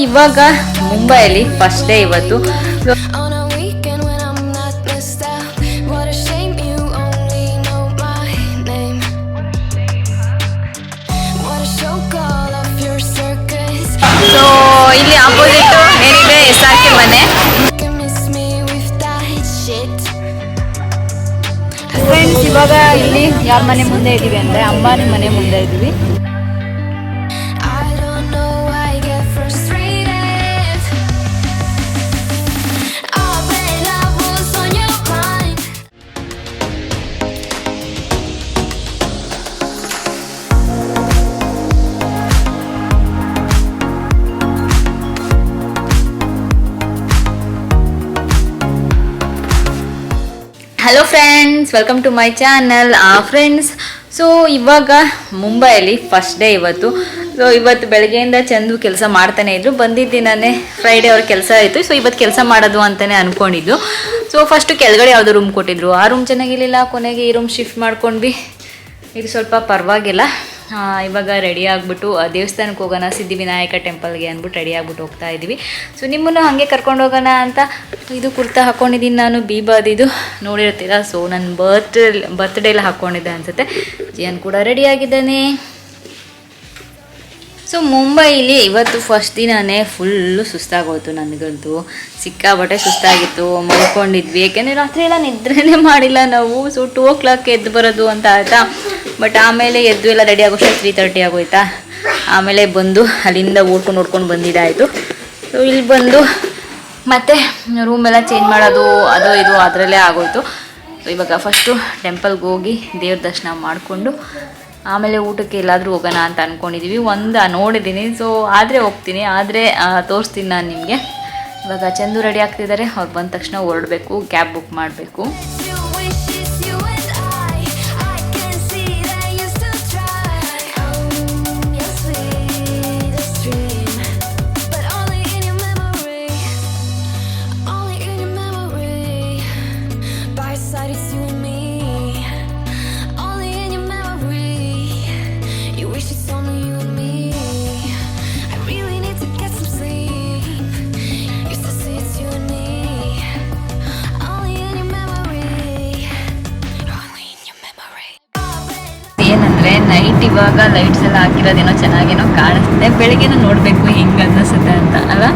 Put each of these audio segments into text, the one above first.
ಇವಾಗ ಮುಂಬೈಯಲ್ಲಿ first day ಇವತ್ತು. ಸೊ ಇಲ್ಲಿ ಆಪೋಸಿಟ್ ಏನಿದೆ SRK ಮನೆ. ಫ್ರೆಂಡ್ಸ್, ಇವಾಗ ಇಲ್ಲಿ ಯಾರ ಮನೆ ಮುಂದೆ ಇದೀವಿ ಅಂದ್ರೆ ಅಂಬಾನಿ ಮನೆ ಮುಂದೆ ಇದೀವಿ. Hello friends, welcome to my channel. Friends, so ಇವಾಗ ಮುಂಬೈಯಲ್ಲಿ ಫಸ್ಟ್ ಡೇ ಇವತ್ತು. ಸೊ ಇವತ್ತು ಬೆಳಗ್ಗೆಯಿಂದ ಚಂದು ಕೆಲಸ ಮಾಡ್ತಾನೆ ಇದ್ರು. ಬಂದಿದ್ದೀನೇ ಫ್ರೈಡೇ ಅವ್ರ ಕೆಲಸ ಆಯಿತು. ಸೊ ಇವತ್ತು ಕೆಲಸ ಮಾಡೋದು ಅಂತಲೇ ಅಂದ್ಕೊಂಡಿದ್ದು. ಸೊ ಫಸ್ಟು ಕೆಳಗಡೆ ಯಾವುದೋ ರೂಮ್ ಕೊಟ್ಟಿದ್ರು, ಆ ರೂಮ್ ಚೆನ್ನಾಗಿರಲಿಲ್ಲ. ಕೊನೆಗೆ ಈ ರೂಮ್ ಶಿಫ್ಟ್ ಮಾಡ್ಕೊಂಡ್ವಿ. ಇದು ಸ್ವಲ್ಪ ಪರವಾಗಿಲ್ಲ. ಇವಾಗ ರೆಡಿ ಆಗಿಬಿಟ್ಟು ದೇವಸ್ಥಾನಕ್ಕೆ ಹೋಗೋಣ, ಸಿದ್ಧಿವಿನಾಯಕ ಟೆಂಪಲ್ಗೆ ಅಂದ್ಬಿಟ್ಟು ರೆಡಿ ಆಗ್ಬಿಟ್ಟು ಹೋಗ್ತಾ ಇದ್ದೀವಿ. ಸೊ ನಿಮ್ಮನ್ನು ಹಾಗೆ ಕರ್ಕೊಂಡು ಹೋಗೋಣ ಅಂತ ಇದು ಕುರ್ತಾ ಹಾಕ್ಕೊಂಡಿದ್ದೀನಿ ನಾನು. ಬೀಬಾದಿದು ನೋಡಿರ್ತೀರ. ಸೊ ನನ್ನ ಬರ್ತ್ಡೇಲಿ ಹಾಕ್ಕೊಂಡಿದ್ದೆ ಅನಿಸುತ್ತೆ. ಜಿಯನ್ ಕೂಡ ರೆಡಿ ಆಗಿದ್ದಾನೆ. ಸೊ ಮುಂಬೈಲಿ ಇವತ್ತು ಫಸ್ಟ್ ದಿನವೇ ಫುಲ್ಲು ಸುಸ್ತಾಗೋಯ್ತು. ನನಗಂತೂ ಸಿಕ್ಕಾಬಟ್ಟೆ ಸುಸ್ತಾಗಿತ್ತು. ಮಲ್ಕೊಂಡಿದ್ವಿ, ಏಕೆಂದರೆ ರಾತ್ರಿ ಎಲ್ಲ ನಿದ್ರೆನೇ ಮಾಡಿಲ್ಲ ನಾವು. ಸೊ 2 o'clock ಎದ್ದು ಬರೋದು ಅಂತ ಆಯಿತಾ. ಬಟ್ ಆಮೇಲೆ ಎದ್ದು ಎಲ್ಲ ರೆಡಿ ಆಗೋಷ್ಟು 3:30 ಆಗೋಯ್ತಾ. ಆಮೇಲೆ ಬಂದು ಅಲ್ಲಿಂದ ನೋಡ್ಕೊಂಡು ಬಂದಿದ್ದಾಯಿತು. ಸೊ ಇಲ್ಲಿ ಬಂದು ಮತ್ತೆ ರೂಮೆಲ್ಲ ಚೇಂಜ್ ಮಾಡೋದು ಅದು ಇದು ಅದರಲ್ಲೇ ಆಗೋಯ್ತು. ಸೊ ಇವಾಗ ಫಸ್ಟು ಟೆಂಪಲ್ಗೆ ಹೋಗಿ ದೇವ್ರ ದರ್ಶನ ಮಾಡಿಕೊಂಡು ಆಮೇಲೆ ಊಟಕ್ಕೆ ಎಲ್ಲಾದರೂ ಹೋಗೋಣ ಅಂತ ಅಂದ್ಕೊಂಡಿದ್ದೀವಿ. ಒಂದು ನೋಡಿದ್ದೀನಿ. ಸೊ ಆದರೆ ಹೋಗ್ತೀನಿ, ಆದರೆ ತೋರಿಸ್ತೀನಿ ನಾನು ನಿಮಗೆ. ಇವಾಗ ಚಂದು ರೆಡಿ ಆಗ್ತಿದ್ದಾರೆ. ಅವ್ರು ಬಂದ ತಕ್ಷಣ ಹೊರಡಬೇಕು, ಕ್ಯಾಬ್ ಬುಕ್ ಮಾಡಬೇಕು. ಏನಂದರೆ ನೈಟ್ ಇವಾಗ ಲೈಟ್ಸ್ ಎಲ್ಲ ಹಾಕಿರೋದೇನೋ ಚೆನ್ನಾಗೇನೋ ಕಾಣಿಸುತ್ತೆ. ಬೆಳಗ್ಗೆನೂ ನೋಡಬೇಕು ಹಿಂಗೆ ಅನ್ನಿಸುತ್ತೆ ಅಂತ ಅಲ್ಲ.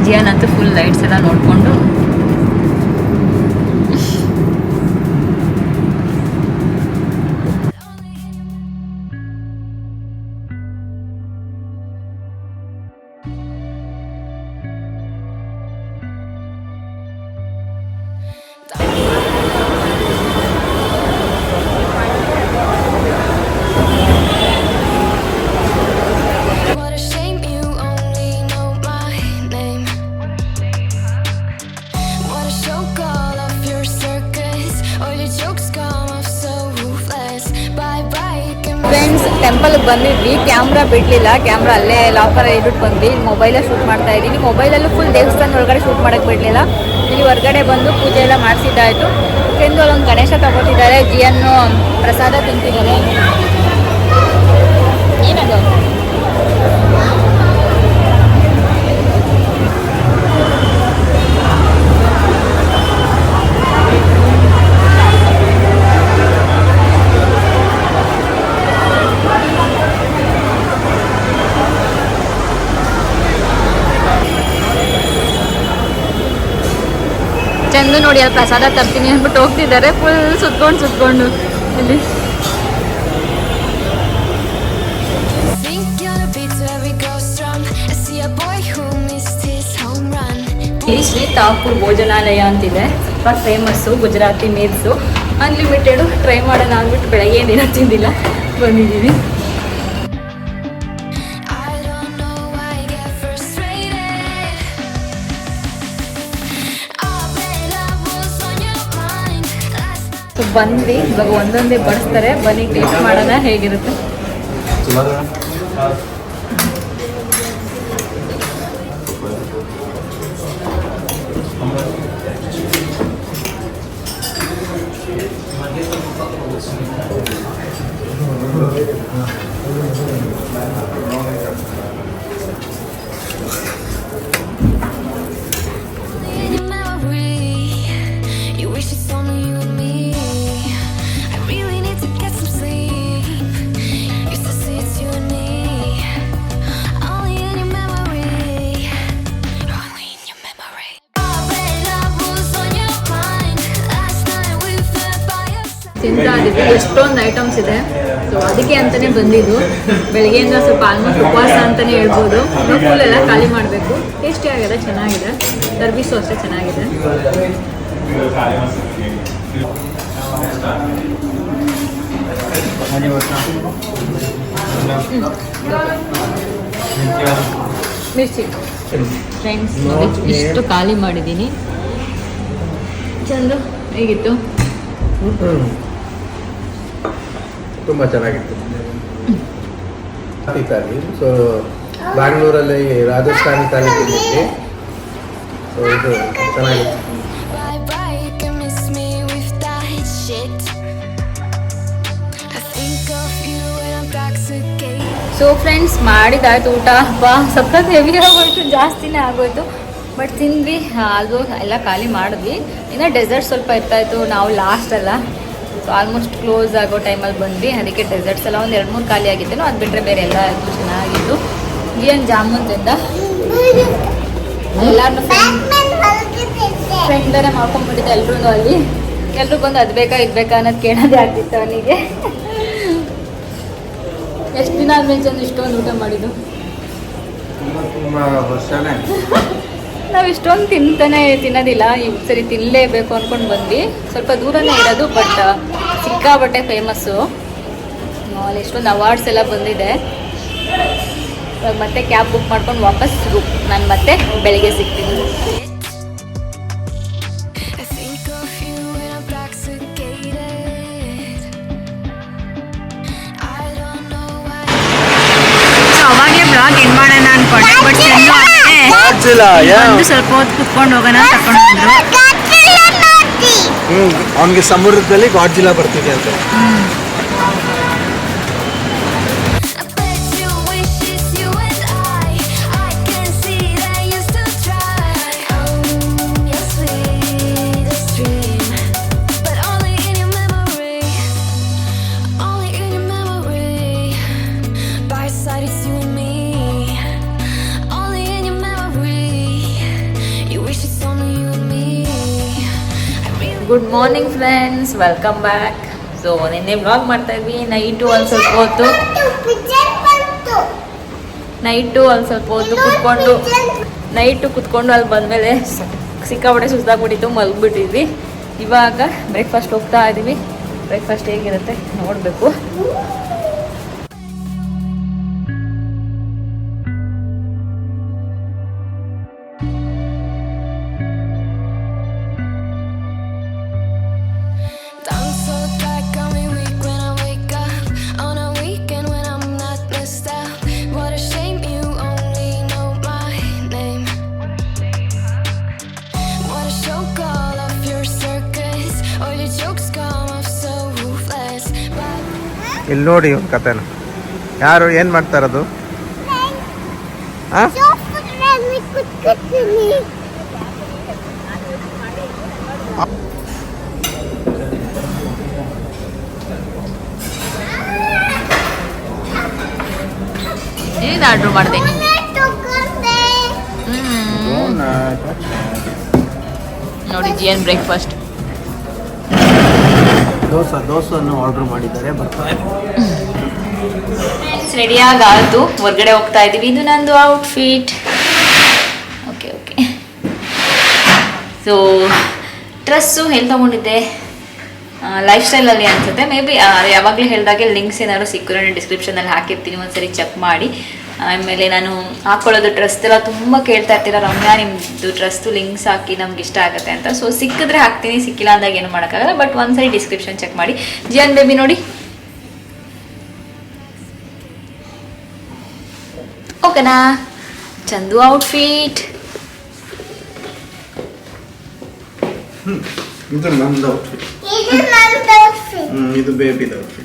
ಜಿಯಾನ್ ಅಂತೂ ಫುಲ್ ಲೈಟ್ಸ್ ಎಲ್ಲ ನೋಡಿಕೊಂಡು ಫ್ರೆಂಡ್ಸ್, ಟೆಂಪಲ್ಗೆ ಬಂದಿದ್ವಿ. ಕ್ಯಾಮ್ರಾ ಬಿಡಲಿಲ್ಲ. ಕ್ಯಾಮ್ರಾ ಅಲ್ಲೇ ಲಾಕರ್ ಇಟ್ಬಿಟ್ಟು ಬಂದ್ವಿ. ಮೊಬೈಲೇ ಶೂಟ್ ಮಾಡ್ತಾ ಇದ್ದೀನಿ. ಮೊಬೈಲಲ್ಲೂ ಫುಲ್ ದೇವಸ್ಥಾನ ಒಳಗಡೆ ಶೂಟ್ ಮಾಡೋಕ್ಕೆ ಬಿಡಲಿಲ್ಲ. ಇಲ್ಲಿ ಹೊರಗಡೆ ಬಂದು ಪೂಜೆ ಎಲ್ಲ ಮಾಡಿಸಿದ್ದಾಯಿತು. ಫ್ರೆಂಡ್ಸ್ ಅಲ್ಲೊಂದು ಗಣೇಶ ತಗೋತಿದ್ದಾರೆ. ಜಿಯನ್ನು ಪ್ರಸಾದ ತಿಂತಿದ್ದಾರೆ. ಏನದು ಚಂದು ನೋಡಿ, ಅಲ್ಲಿ ಪ್ರಸಾದ ತರ್ತೀನಿ ಅಂದ್ಬಿಟ್ಟು ಹೋಗ್ತಿದ್ದಾರೆ. ಫುಲ್ ಸುತ್ಕೊಂಡು ಇಲ್ಲಿ. ಇಲ್ಲಿ ಶ್ರೀ ತಾಪೂರ್ ಭೋಜನಾಲಯ ಅಂತಿದೆ. ತುಂಬ famous Gujarati meals. Unlimited try ಮಾಡೋಣ ಅಂದ್ಬಿಟ್ಟು ಬೆಳಗ್ಗೆ ಏನಿಲ್ಲ ತಿಂದಿಲ್ಲ ಬಂದಿದ್ದೀವಿ. ಬಂದ್ವಿ. ಇವಾಗ ಒಂದೊಂದೇ ಬಡಿಸ್ತಾರೆ. ಬನ್ನಿ ಟೇಸ್ಟ್ ಮಾಡೋಣ ಹೇಗಿರುತ್ತೆ. ಎಷ್ಟೊಂದು ಐಟಮ್ಸ್ ಇದೆ. ಸೊ ಅದಕ್ಕೆ ಅಂತಲೇ ಬಂದಿದ್ದು. ಬೆಳಗ್ಗೆಯಿಂದ ಸ್ವಲ್ಪ ಆಲ್ಮೋಸ್ಟ್ ಉಪವಾಸ ಅಂತಲೇ ಹೇಳ್ಬೋದು. ಫುಲ್ ಎಲ್ಲ ಖಾಲಿ ಮಾಡಬೇಕು. ಟೇಸ್ಟಿ ಆಗಿದೆ, ಚೆನ್ನಾಗಿದೆ. ಸರ್ವಿಸು ಅಷ್ಟೇ ಚೆನ್ನಾಗಿದೆ. ಮಿರ್ಚಿ ಫ್ರೆಂಡ್ಸ್ ಇಷ್ಟು ಖಾಲಿ ಮಾಡಿದ್ದೀನಿ. ಚಂದು ಹೇಗಿತ್ತು? ತುಂಬ ಚೆನ್ನಾಗಿತ್ತು. ಥಾಲಿ. ಸೊ ಬ್ಯಾಂಗ್ಳೂರಲ್ಲಿ ರಾಜಸ್ಥಾನಿ ಥಾಲಿ ತಿಂದಿದ್ವಿ. ಸೊ ಇದು ಚೆನ್ನಾಗಿತ್ತು. ಸೊ ಫ್ರೆಂಡ್ಸ್ ಮಾಡಿದಾಯ್ತು ಊಟ. ಸ್ವಲ್ಪ ಹೆವಿ ಆಗೋಯ್ತು, ಜಾಸ್ತಿನೇ ಆಗೋಯ್ತು. ಬಟ್ ತಿಂದ್ವಿ. ಅದು ಎಲ್ಲ ಖಾಲಿ ಮಾಡಿದ್ವಿ. ಇನ್ನು ಡೆಸರ್ಟ್ ಸ್ವಲ್ಪ ಇರ್ತಾಯಿತ್ತು. ನಾವು ಲಾಸ್ಟ್ ಅಲ್ಲ, ಸೊ ಆಲ್ಮೋಸ್ಟ್ ಕ್ಲೋಸ್ ಆಗೋ ಟೈಮಲ್ಲಿ ಬಂದ್ವಿ. ಅದಕ್ಕೆ ಡೆಸರ್ಟ್ಸ್ ಎಲ್ಲ ಒಂದು 2-3 ಖಾಲಿ ಆಗಿತ್ತು. ಅದು ಬಿಟ್ಟರೆ ಬೇರೆ ಎಲ್ಲ ಚೆನ್ನಾಗಿತ್ತು. ಏನು ಜಾಮೂನ್ ತಿಂದ ಎಲ್ಲರೂ ಫ್ರೆಂಡರೇ ಮಾಡ್ಕೊಂಡ್ಬಿಟ್ಟಿದ್ದೆ. ಎಲ್ರೂ ಅಲ್ಲಿ ಎಲ್ರು ಬಂದು ಅದು ಬೇಕಾ ಇದು ಬೇಕಾ ಅನ್ನೋದು ಕೇಳೋದೇ ಆಗ್ತಿತ್ತು ಅವನಿಗೆ. ಎಷ್ಟು ದಿನ ಆದ್ಮೇಲೆ ಚಂದ ಇಷ್ಟೊಂದು ಊಟ ಮಾಡಿದ್ದು? ನಾವು ಇಷ್ಟೊಂದು ತಿನ್ನೋದಿಲ್ಲ. ಈ ಸರಿ ತಿನ್ನಲೇಬೇಕು ಅಂದ್ಕೊಂಡು ಬಂದ್ವಿ. ಸ್ವಲ್ಪ ದೂರನೇ ಇರೋದು, ಬಟ್ ಸಿಕ್ಕಾಬಟ್ಟೆ ಫೇಮಸ್ಸು. ಅಲ್ಲಿ ಎಷ್ಟೊಂದು ಅವಾರ್ಡ್ಸ್ ಎಲ್ಲ ಬಂದಿದೆ. ಇವಾಗ ಮತ್ತೆ ಕ್ಯಾಬ್ ಬುಕ್ ಮಾಡ್ಕೊಂಡು ವಾಪಸ್ ನಾನು ಮತ್ತೆ ಬೆಳಿಗ್ಗೆ ಸಿಗ್ತೀನಿ. ಅವಾಗೇ ಬ್ಲಾಗ್ ಎಂಡ್ ಮಾಡೋಣ ಅನ್ಕೊಂಡೆ, ಬಟ್ ಸ್ವಲ್ಪ ಹೊತ್ತು ಕುತ್ಕೊಂಡು ಹೋಗೋಣ ತಕೊಂಡು ಅವನಿಗೆ ಸಮುದ್ರದಲ್ಲಿ ಗಾಡ್ಜಿಲಾ ಬರ್ತಿದೆ ಅಂತ. Good morning friends, welcome back. So ನಿನ್ನೆ ವ್ಲಾಗ್ ಮಾಡ್ತಾ ಇದ್ವಿ. ನೈಟು ಒಂದು ಸ್ವಲ್ಪ ಹೊತ್ತು ಕುತ್ಕೊಂಡು ಅಲ್ಲಿ ಬಂದಮೇಲೆ ಸಿಕ್ಕಾಪಟ್ಟೆ ಸುಸ್ತಾಗ್ಬಿಟ್ಟಿತ್ತು, ಮಲ್ಗ್ಬಿಟ್ಟಿದ್ವಿ. ಇವಾಗ ಬ್ರೇಕ್ಫಾಸ್ಟ್ ಹೋಗ್ತಾ ಇದ್ದೀವಿ. ಬ್ರೇಕ್ಫಾಸ್ಟ್ ಹೇಗಿರುತ್ತೆ ನೋಡಬೇಕು. ಇಲ್ಲಿ ನೋಡಿ ಒಂದು ಕಥೆನ. ಯಾರು ಏನು ಮಾಡ್ತಾ ಇರೋದು? ಏನು ಆರ್ಡ್ರ್ ಮಾಡಿದೆ? ನೋಡಿ ಜಿಯನ್ ಬ್ರೇಕ್ಫಾಸ್ಟ್ ದೋಸೆಯನ್ನು ಆರ್ಡರ್ ಮಾಡಿದ್ದಾರೆ. ರೆಡಿಯಾಗಿ ಆಯಿತು, ಹೊರಗಡೆ ಹೋಗ್ತಾ ಇದ್ದೀವಿ. ಇದು ನಂದು ಔಟ್ಫಿಟ್. ಓಕೆ ಸೊ ಡ್ರೆಸ್ಸು ಎಲ್ಲಿ ತೊಗೊಂಡಿದ್ದೆ? ಲೈಫ್ ಸ್ಟೈಲಲ್ಲಿ ಅನಿಸುತ್ತೆ. ಮೇ ಬಿ ಯಾವಾಗಲೂ ಹೇಳಿದಾಗೆ ಲಿಂಕ್ಸ್ ಏನಾದ್ರು ಸಿಕ್ಕಿದ್ರೆ ನಾನು ಡಿಸ್ಕ್ರಿಪ್ಷನಲ್ಲಿ ಹಾಕಿರ್ತೀನಿ, ಒಂದ್ಸರಿ ಚೆಕ್ ಮಾಡಿ. ಆಮೇಲೆ ನಾನು ಹಾಕ್ಕೊಳ್ಳೋದು ಡ್ರೆಸ್ ಎಲ್ಲ ತುಂಬ ಕೇಳ್ತಾ ಇರ್ತೀರ, ರಮ್ಯಾ ನಿಮ್ಮದು ಡ್ರೆಸ್ದು ಲಿಂಕ್ಸ್ ಹಾಕಿ ನಮ್ಗೆ ಇಷ್ಟ ಆಗುತ್ತೆ ಅಂತ. ಸೊ ಸಿಕ್ಕಿದ್ರೆ ಹಾಕ್ತೀನಿ, ಸಿಕ್ಕಿಲ್ಲ ಅಂದಾಗ ಏನು ಮಾಡೋಕ್ಕಾಗಲ್ಲ. ಬಟ್ ಒಂದ್ಸರಿ ಡಿಸ್ಕ್ರಿಪ್ಷನ್ ಚೆಕ್ ಮಾಡಿ. ಜಿಯನ್ ಬೇಬಿ ನೋಡಿ, ಓಕೆನಾ? ಚಂದು ಔಟ್ಫಿಟ್. ಇದು ನಂದು ಔಟ್ಫಿಟ್. ಇದು ಬೇಬಿದ ಔಟ್ಫಿಟ್.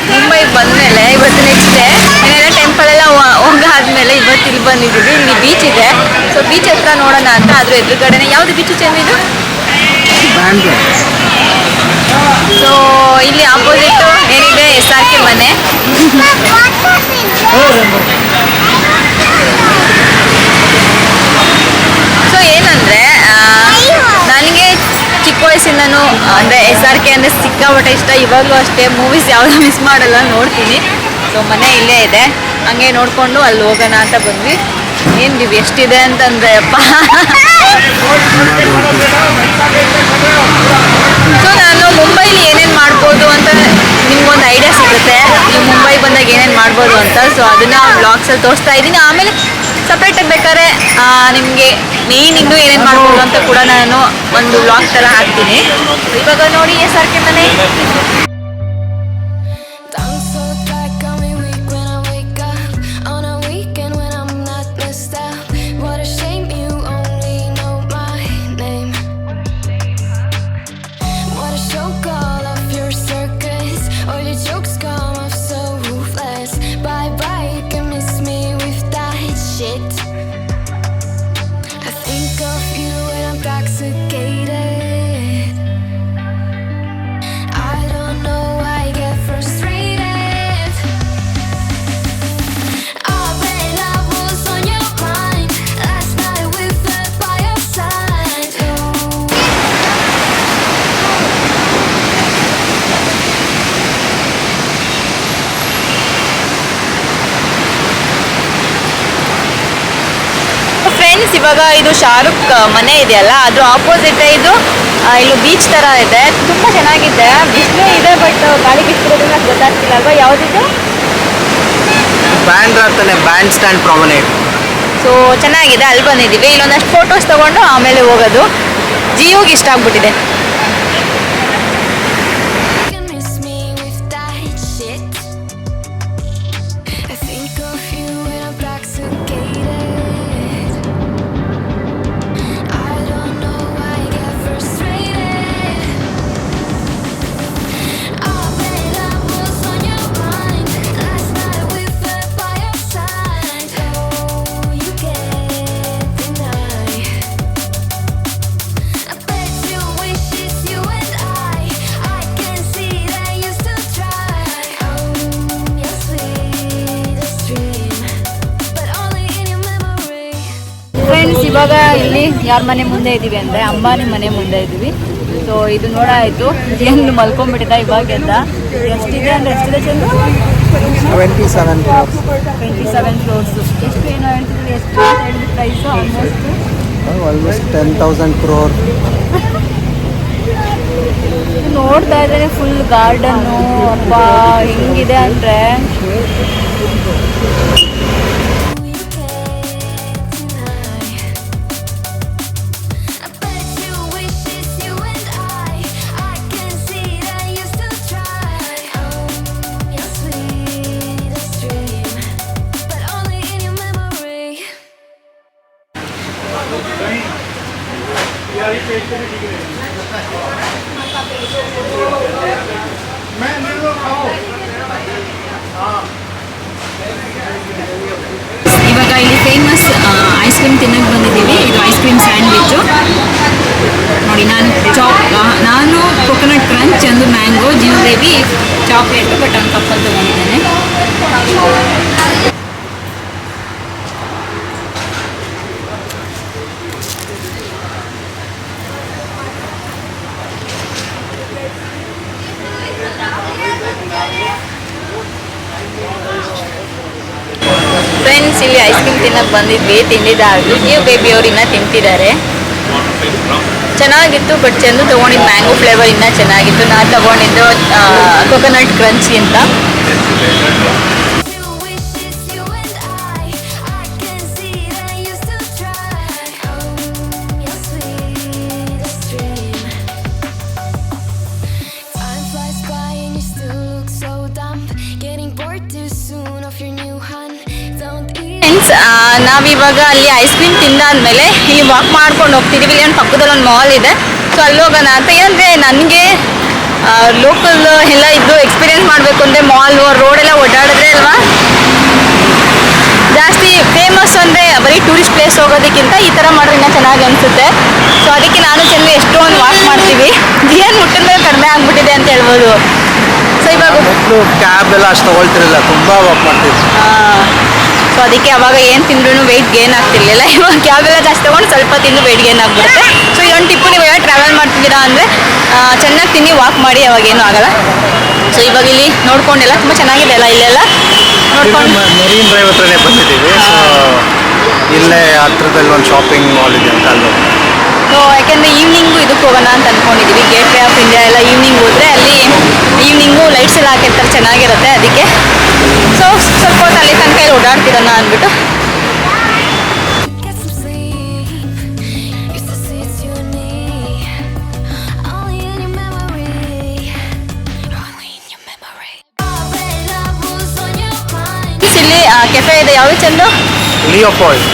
ಮುಂಬೈಗೆ ಬಂದಮೇಲೆ ಇವತ್ತು ನೆಕ್ಸ್ಟ್ ಡೇ ಏನೆಲ್ಲ ಟೆಂಪಲ್ ಎಲ್ಲ ಹೋಗಾದ್ಮೇಲೆ ಇವತ್ತು ಇಲ್ಲಿ ಬಂದಿದ್ದೀವಿ. ಇಲ್ಲಿ ಬೀಚ್ ಇದೆ. ಸೊ ಬೀಚ್ ಹತ್ರ ನೋಡೋಣ ಅಂತ. ಅದ್ರ ಎದುರುಗಡೆನೆ ಯಾವುದು ಬೀಚ್ ಚೆಂದಿದ್ದು? ಸೊ ಇಲ್ಲಿ ಆಪೋಸಿಟ್ ಏನಿದೆ SRK ಮನೆ. ಸೊ ಏನಂದ್ರೆ ನನಗೆ ಚಿಕ್ಕ ವಯಸ್ಸಿಂದನೂ ಅಂದರೆ SRK ಅಂದರೆ ಸಿಕ್ಕಾಪಟ್ಟೆ ಇಷ್ಟ. ಇವಾಗಲೂ ಅಷ್ಟೇ, ಮೂವೀಸ್ ಯಾವುದು ಮಿಸ್ ಮಾಡಲ್ಲ, ನೋಡ್ತೀನಿ. ಸೊ ಮನೆ ಇಲ್ಲೇ ಇದೆ, ಹಂಗೆ ನೋಡಿಕೊಂಡು ಅಲ್ಲಿ ಹೋಗೋಣ ಅಂತ ಬಂದ್ವಿ. ಏನು ನೀವು ಎಷ್ಟಿದೆ ಅಂತಂದರೆ ಅಪ್ಪ. ಸೊ ನಾನು ಮುಂಬೈಲಿ ಏನೇನು ಮಾಡ್ಬೋದು ಅಂತ ನಿಮ್ಗೊಂದು ಐಡಿಯಾ ಸಿಗುತ್ತೆ, ನೀವು ಮುಂಬೈ ಬಂದಾಗ ಏನೇನು ಮಾಡ್ಬೋದು ಅಂತ. ಸೊ ಅದನ್ನು ವ್ಲಾಗ್ಸಲ್ಲಿ ತೋರಿಸ್ತಾ ಇದ್ದೀನಿ. ಆಮೇಲೆ ಸಪ್ರೇಟಾಗಿ ಬೇಕಾದ್ರೆ ನಿಮಗೆ ಮೇನ್ ಇನ್ನೂ ಏನೇನು ಮಾಡ್ಬೋದು ಅಂತ ಕೂಡ ನಾನು ಒಂದು ವ್ಲಾಗ್ ಥರ ಹಾಕ್ತೀನಿ. ಇವಾಗ ನೋಡಿ SRK ಮನೆ. ಫ್ರೆಂಡ್ಸ್, ಇವಾಗ ಇದು ಶಾರುಖ್ ಮನೆ ಇದೆಯಲ್ಲ, ಅದ್ರ ಆಪೋಸಿಟ್ ಇದು ಇಲ್ಲೂ ಬೀಚ್ ಥರ ಇದೆ. ತುಂಬ ಚೆನ್ನಾಗಿದೆ, ಬಿಸಿಲೇ ಇದೆ, ಬಟ್ ಗಾಳಿ ಬಿಸಿರೋದ್ರಿಂದ ಗೊತ್ತಾಗ್ತಿಲ್ಲ ಅಲ್ವಾ. ಯಾವುದಿದು? Band stand promenade. ಸೊ ಚೆನ್ನಾಗಿದೆ, ಅಲ್ಲಿ ಬಂದಿದ್ದೀವಿ. ಇಲ್ಲೊಂದಷ್ಟು ಫೋಟೋಸ್ ತೊಗೊಂಡು ಆಮೇಲೆ ಹೋಗೋದು. ಜಿಯೋಗೆ ಇಷ್ಟ ಆಗ್ಬಿಟ್ಟಿದೆ. ಇವಾಗ ಇಲ್ಲಿ ಯಾರ ಮನೆ ಮುಂದೆ ಇದ್ದೀವಿ ಅಂದರೆ ಅಂಬಾನಿ ಮನೆ ಮುಂದೆ ಇದ್ದೀವಿ. ಸೊ ಇದು ನೋಡಾಯಿತು, ಏನು ಮಲ್ಕೊಂಡ್ಬಿಟ್ಟಿದ್ದ ಇವಾಗ ಎದ್ದ. ಎಷ್ಟಿದೆ ಅಂದರೆ ಎಷ್ಟಿದೆ ಚಂದ್ರ? 27 crores. 27 crores. ಎಷ್ಟು ಏನೋ ಹೇಳ್ತಿದ್ವಿ, ಎಷ್ಟು ಹೇಳಿದ ಪ್ರೈಸು? Almost 10,000 crore. ನೋಡ್ತಾ ಇದ್ರೆ ಫುಲ್ ಗಾರ್ಡನ್ನು, ಅಪ್ಪ ಹೆಂಗಿದೆ ಅಂದರೆ. ಇವಾಗ ಇಲ್ಲಿ ಫೇಮಸ್ ಐಸ್ ಕ್ರೀಮ್ ತಿನ್ನಕ್ಕೆ ಬಂದಿದ್ದೀವಿ. ಇದು ಐಸ್ ಕ್ರೀಮ್ ಸ್ಯಾಂಡ್ವಿಚ್ಚು ನೋಡಿ. ನಾನು ಕೊಕೊನಟ್ ಕ್ರಂಚ್, ಚಂದು ಮ್ಯಾಂಗೋ, ಜಿಲೇಬಿ, ಚಾಕ್ಲೇಟು, ಬಟ್ ಒಂದು ಕಪ್ಪಲ್ಲಿ ತೊಗೊಂಡಿದ್ದೇನೆ. ಫ್ರೆಂಡ್ಸ್, ಇಲ್ಲಿ ಐಸ್ ಕ್ರೀಮ್ ತಿನ್ನಕ್ಕೆ ಬಂದಿದ್ವಿ, ತಿಂದಿದ್ದಾದ್ರು. ನೀವು ಬೇಬಿ ಅವ್ರು ಇನ್ನೂ ತಿಂತಿದ್ದಾರೆ. ಚೆನ್ನಾಗಿತ್ತು, ಬಟ್ ಚಂದು ತೊಗೊಂಡಿದ್ದು ಮ್ಯಾಂಗೋ ಫ್ಲೇವರ್ ಇನ್ನೂ ಚೆನ್ನಾಗಿತ್ತು. ನಾನು ತೊಗೊಂಡಿದ್ದು ಕೊಕೊನಟ್ ಕ್ರಂಚಿ ಅಂತ. ನಾವಿವಾಗ ಅಲ್ಲಿ ಐಸ್ ಕ್ರೀಮ್ ತಿಂದಾದ್ಮೇಲೆ ಇಲ್ಲಿ ವಾಕ್ ಮಾಡ್ಕೊಂಡು ಹೋಗ್ತಿದ್ದೀವಿ. ಇಲ್ಲಿ ಒಂದು ಪಕ್ಕದಲ್ಲಿ ಒಂದು ಮಾಲ್ ಇದೆ, ಸೊ ಅಲ್ಲಿ ಹೋಗೋಣ ಅಂತ. ಏನಂದರೆ ನನಗೆ ಲೋಕಲ್ ಎಲ್ಲ ಇದ್ದು ಎಕ್ಸ್ಪೀರಿಯೆನ್ಸ್ ಮಾಡಬೇಕು ಅಂದರೆ ಮಾಲು ರೋಡೆಲ್ಲ ಓಡಾಡಿದ್ರೆ ಅಲ್ವಾ ಜಾಸ್ತಿ ಫೇಮಸ್. ಅಂದರೆ ಬರೀ ಟೂರಿಸ್ಟ್ ಪ್ಲೇಸ್ ಹೋಗೋದಕ್ಕಿಂತ ಈ ಥರ ಮಾಡಿದ್ರೆ ಇನ್ನೂ ಚೆನ್ನಾಗಿ ಅನಿಸುತ್ತೆ. ಸೊ ಅದಕ್ಕೆ ನಾನು ಚಂದ್ರ ಎಷ್ಟೊಂದು ವಾಕ್ ಮಾಡ್ತೀವಿ. ಜಿಯನ್ ಮುಟ್ಟಿದ ಮೇಲೆ ಕಡಿಮೆ ಆಗ್ಬಿಟ್ಟಿದೆ ಅಂತ ಹೇಳ್ಬೋದು. ಸೊ ಇವಾಗ ಮೊದಲು ಕ್ಯಾಬ್ ಎಲ್ಲ ಅಷ್ಟು ತಗೊಳ್ತಿರಲಿಲ್ಲ, ತುಂಬ ವಾಕ್ ಮಾಡ್ತಿದ್ವಿ. ಸೊ ಅದಕ್ಕೆ ಅವಾಗ ಏನು ತಿಂದ್ರೂ ವೆಯ್ಟ್ ಗೇನ್ ಆಗ್ತಿರ್ಲಿಲ್ಲ. ಇವಾಗ ಕ್ಯಾಬೆಲ್ಲ ಜಾಸ್ತಿ ತೊಗೊಂಡು ಸ್ವಲ್ಪ ತಿಂದು ವೆಯ್ಟ್ ಗೇನ್ ಆಗ್ಬಿಡುತ್ತೆ. ಸೊ ಇದೊಂದು ಟಿಪ್ಪು, ನೀವು ಎಲ್ಲ ಟ್ರಾವೆಲ್ ಮಾಡ್ತಿದ್ದೀರಾ ಅಂದರೆ ಚೆನ್ನಾಗಿ ತಿನ್ನಿ, ವಾಕ್ ಮಾಡಿ, ಅವಾಗ ಏನೂ ಆಗಲ್ಲ. ಸೊ ಇವಾಗ ಇಲ್ಲಿ ನೋಡ್ಕೊಂಡೆಲ್ಲ ತುಂಬ ಚೆನ್ನಾಗಿದೆ ಅಲ್ಲ, ಇಲ್ಲೆಲ್ಲ ನೋಡ್ಕೊಂಡು ಮೆರೀನ್ ಡ್ರೈವ್ ಹತ್ರನೇ ಬಂದಿದ್ದೀವಿ. ಸೊ ಇಲ್ಲೇ ಹತ್ರದಲ್ಲಿ ಒಂದು ಶಾಪಿಂಗ್ ಮಾಲ್ ಇದೆ ಅಂತ ಅಲ್ಲಿ. ಸೊ ಯಾಕೆಂದರೆ ಈವ್ನಿಂಗು ಇದಕ್ಕೆ ಹೋಗೋಣ ಅಂತ ಅಂದ್ಕೊಂಡಿದ್ದೀವಿ. ಗೇಟ್ ವೇ ಆಫ್ ಇಂಡಿಯಾ ಎಲ್ಲ ಈವ್ನಿಂಗ್ ಹೋದರೆ ಅಲ್ಲಿ ಈವ್ನಿಂಗು ಲೈಟ್ಸ್ ಎಲ್ಲ ಹಾಕಿರ್ತಾರೆ, ಚೆನ್ನಾಗಿರುತ್ತೆ. ಅದಕ್ಕೆ ಸೊ ಸ್ವಲ್ಪ ಹೊತ್ತು ಅಲ್ಲಿ ತನಕ ಇಲ್ಲಿ ಓಡಾಡ್ತಿರೋಣ ಅಂದ್ಬಿಟ್ಟು. Get some sleep. Used to see it's you and me. Only in your memory. Only in your memory. Already love was on your mind. ಇಲ್ಲಿ ಕೆಫೆ ಇದೆ, ಯಾವುದು ಚಂದು? ಲಿಯೋಪಾಲ್ಡ್.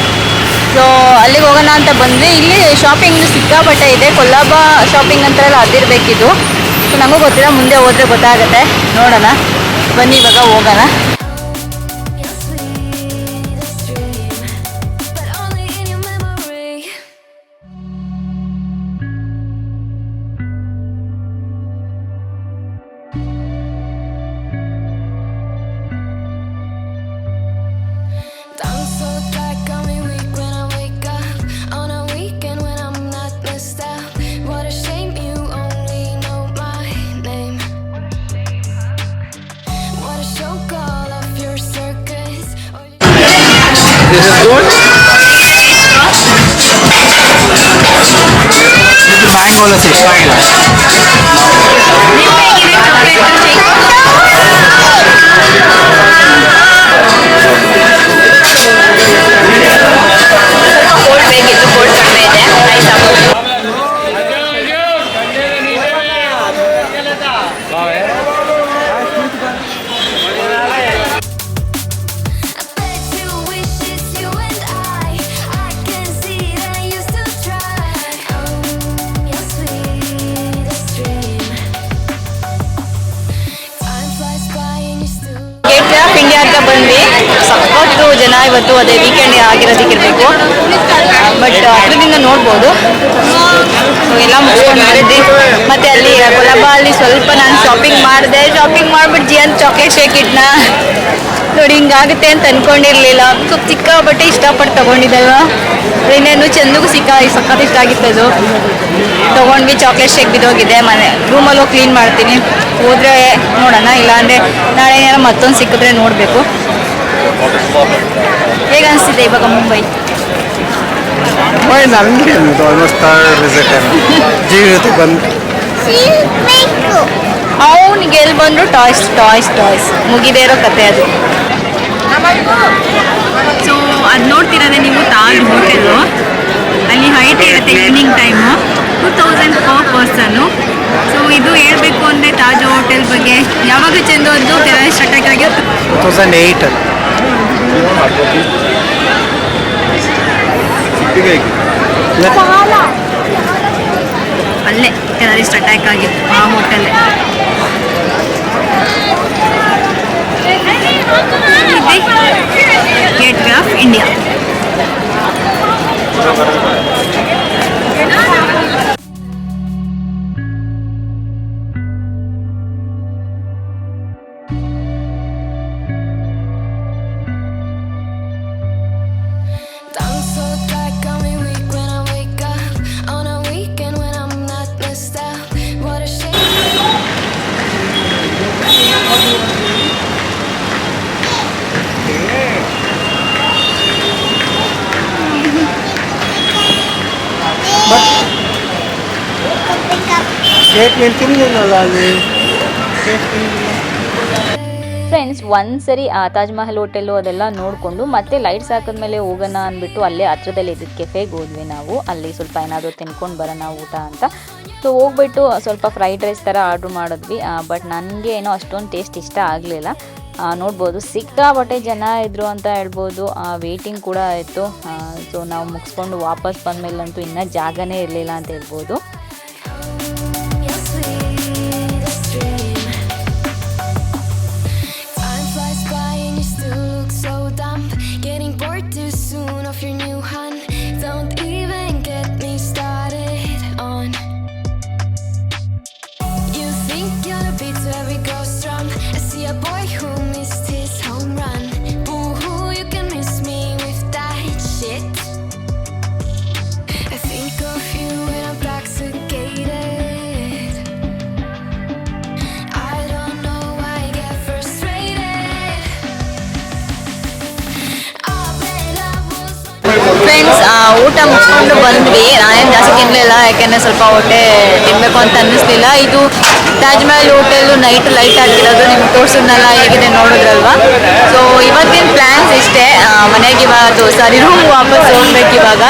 ಸೊ ಅಲ್ಲಿಗೆ ಹೋಗೋಣ ಅಂತ ಬಂದ್ವಿ. ಇಲ್ಲಿ ಶಾಪಿಂಗ್ ಸಿಕ್ಕಾಪಟ್ಟೆ ಇದೆ, ಕೊಲ್ಲಾಬ ಶಾಪಿಂಗ್ ಅಂತಾರಲ್ಲ ಅದಿರಬೇಕಿದು. ಸೊ ನಮಗೂ ಗೊತ್ತಿಲ್ಲ, ಮುಂದೆ ಹೋದರೆ ಗೊತ್ತಾಗುತ್ತೆ, ನೋಡೋಣ. ಬನ್ನಿ ಇವಾಗ ಹೋಗೋಣ. Your sweetest dream. But only in your memory. Down so dark, got me weak when I wake up. On a weekend when I'm not missed out. What a shame you only know my name. What a show call of your circus. This is good. Mango lassi, fine. Cold ಬೇಕಿತ್ತು, cold ಕಡಿಮೆ ಇದೆ, ice ಹಾಕೋದು. I bet you wish it's you and I can see that you still try. Your sweetest dream. Time flies by and you still. Gate way of India ಅಂತ ಬಂದ್ವಿ. ಸಖತ್ತು ಜನ ಇವತ್ತು, ಅದೇ ವೀಕೆಂಡ್ ಆಗಿರೋದಕ್ಕಿರಬೇಕು. ಬಟ್ ಹತ್ರದಿಂದ ನೋಡ್ಬೋದು. ಸೊ ಎಲ್ಲ ಮುಗಿಸ್ಕೊಂಡು ಮಾಡಿದ್ವಿ. ಮತ್ತು ಅಲ್ಲಿ ಕೊಲಬ ಅಲ್ಲಿ ಸ್ವಲ್ಪ ನಾನು ಶಾಪಿಂಗ್ ಮಾಡಿದೆ. ಶಾಪಿಂಗ್ ಮಾಡಿಬಿಟ್ಟು ಜಿಯನ್ ಚಾಕ್ಲೇಟ್ ಶೇಕ್ ಇಟ್ನ ನೋಡಿ ಹಿಂಗಾಗುತ್ತೆ ಅಂತ ಅಂದ್ಕೊಂಡಿರಲಿಲ್ಲ. ಸ್ವಲ್ಪ ಸಿಕ್ಕಾಪಟ್ಟೆ ಇಷ್ಟಪಟ್ಟು ತೊಗೊಂಡಿದ್ದಲ್ವ. ಇನ್ನೇನು ಚಂದಗೂ ಸಖತ್ ಇಷ್ಟ ಆಗಿತ್ತು ಅದು. ತೊಗೊಂಡ್ವಿ. ಚಾಕ್ಲೇಟ್ ಶೇಕ್ ಬಿದ್ದೋಗಿದೆ, ಮನೆ ರೂಮಲ್ಲಿ ಹೋಗಿ ಕ್ಲೀನ್ ಮಾಡ್ತೀನಿ. ಹೋದರೆ ನೋಡೋಣ, ಇಲ್ಲಾಂದರೆ ನಾಳೆ ಏನಾರು ಮತ್ತೊಂದು ಸಿಕ್ಕಿದ್ರೆ ನೋಡಬೇಕು. ಹೇಗೆ ಅನಿಸ್ತಿದೆ ಇವಾಗ ಮುಂಬೈ? ನನಗೆ ಆಲ್ಮೋಸ್ಟ್ ಥರ್ಡ್ ವಿಸಿಟ್ ಜೀವಿತ ಬಂದು. ಅವನಿಗೆ ಎಲ್ಲಿ ಬಂದರು ಟಾಯ್ಸ್ ಟಾಯ್ಸ್ ಟಾಯ್ಸ್, ಮುಗಿದೇ ಇರೋ ಕತೆ ಅದು. ಸೊ ಅದು ನೋಡ್ತಿರೋದೇ ನೀವು ತಾಜ್ ಹೋಟೆಲು. ಅಲ್ಲಿ ಹೈಟ್ ಇರುತ್ತೆ ಈವ್ನಿಂಗ್ ಟೈಮು, 2000 ಪರ್ ಪರ್ಸನ್ನು. ಸೊ ಇದು ಹೇಳ್ಬೇಕು ಅಂದರೆ ತಾಜ್ ಹೋಟೆಲ್ ಬಗ್ಗೆ ಯಾವಾಗ ಚಂದು ಅದು ಟೆರರಿಸ್ಟ್ ಅಟ್ಯಾಕ್ ಆಗಿತ್ತು 2008. ಅಲ್ಲೇ ಟೆರರಿಸ್ಟ್ ಅಟ್ಯಾಕ್ ಆಗಿತ್ತು ಆ ಹೋಟೆಲ್ಲೇ. Gateway of India. Down so dark, got me weak when I wake up. On a weekend when I'm not missed out. What a shame. Cake ನೀನು ತಿನ್ನಲಿಲ್ಲಲ್ಲ ಅಲ್ಲಿ. ಫ್ರೆಂಡ್ಸ್ ಒಂದ್ಸರಿ ಆ Taj Mahal hotel ಅದೆಲ್ಲ ನೋಡಿಕೊಂಡು ಮತ್ತೆ ಲೈಟ್ಸ್ ಹಾಕಿದ್ಮೇಲೆ ಹೋಗೋಣ ಅಂದ್ಬಿಟ್ಟು ಅಲ್ಲೇ ಹತ್ರದಲ್ಲಿ ಇದ್ದಿದ್ದು ಕೆಫೆಗೆ ಹೋದ್ವಿ ನಾವು. ಅಲ್ಲಿ ಸ್ವಲ್ಪ ಏನಾದರೂ ತಿನ್ಕೊಂಡು ಬರೋಣ ಊಟ ಅಂತ. ಸೊ ಹೋಗ್ಬಿಟ್ಟು ಸ್ವಲ್ಪ ಫ್ರೈಡ್ ರೈಸ್ ಥರ ಆರ್ಡ್ರ್ ಮಾಡಿದ್ವಿ. ಬಟ್ ನನಗೆ ಏನೋ ಅಷ್ಟೊಂದು ಟೇಸ್ಟ್ ಇಷ್ಟ ಆಗಲಿಲ್ಲ. ನೋಡ್ಬೋದು ಸಿಕ್ಕಾಪಟ್ಟೆ ಜನ ಇದ್ದರು ಅಂತ ಹೇಳ್ಬೋದು. ವೇಟಿಂಗ್ ಕೂಡ ಆಯಿತು. ಸೊ ನಾವು ಮುಗಿಸ್ಕೊಂಡು ವಾಪಸ್ ಬಂದಮೇಲಂತೂ ಇನ್ನೂ ಜಾಗನೇ ಇರಲಿಲ್ಲ ಅಂತ ಹೇಳ್ಬೋದು. Your sweetest dream. Time flies by and you still look so dumb. Getting bored too soon of your new hunt. Don't even get me started. ತಿನ್ಕೊಂಡು ಬಂದ್ವಿ. ನಾನೇನು ಜಾಸ್ತಿ ತಿನ್ನಲಿಲ್ಲ, ಯಾಕೆಂದರೆ ಸ್ವಲ್ಪ ಹೊಟ್ಟೆ ತಿನ್ನಬೇಕು ಅಂತ ಅನ್ನಿಸ್ಲಿಲ್ಲ. ಇದು Taj Mahal hotel night light ಆಗಿರೋದು ನಿಮ್ಗೆ ತೋರಿಸಿದ್ನಲ್ಲ, ಹೇಗಿದೆ ನೋಡಿದ್ರಲ್ವಾ. ಸೊ ಇವತ್ತಿನ ಪ್ಲ್ಯಾನ್ಸ್ ಇಷ್ಟೇ. ಮನೆಗೆ ಇವಾಗ ಸಾರಿ ರೂಮ್ ವಾಪಸ್ ಹೋಗ್ಬೇಕು ಇವಾಗ.